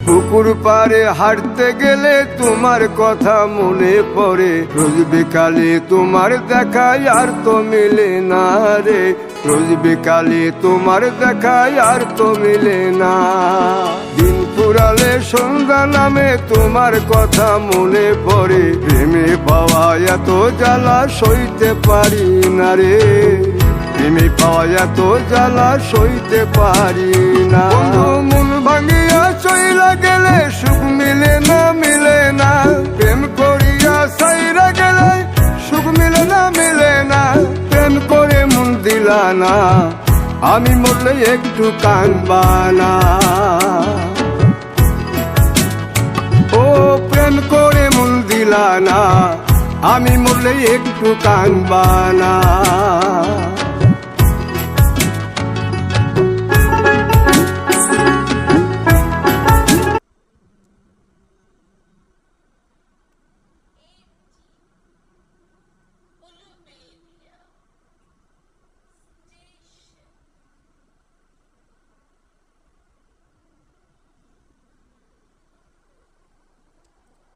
পুকুর পাড়ে হাঁটতে গেলে তোমার কথা মনে পড়ে, রোজ বিকালে তোমার দেখায় আর তো মিলে না রে, রোজ বিকালে তোমার দেখায় আর তো মিলে না। দিন ফুরালে সন্ধ্যা নামে তোমার কথা মনে পড়ে, প্রেমে পাওয়া এত জ্বালা সইতে পারি না রে, প্রেমে পাওয়া এত জ্বালা সইতে পারি না। মন ভাঙিয়া চইলা গেলে সুখ মিলে না, মিলে না, প্রেম করিয়া সাইরা গেলে সুখ মিলে না, মিলে না, প্রেম করে মন দিলা না, আমি মরলে একটু কাঁদবা না। ও প্রেম করে মন দিলা না, আমি মরলে একটু কাঁদবা না।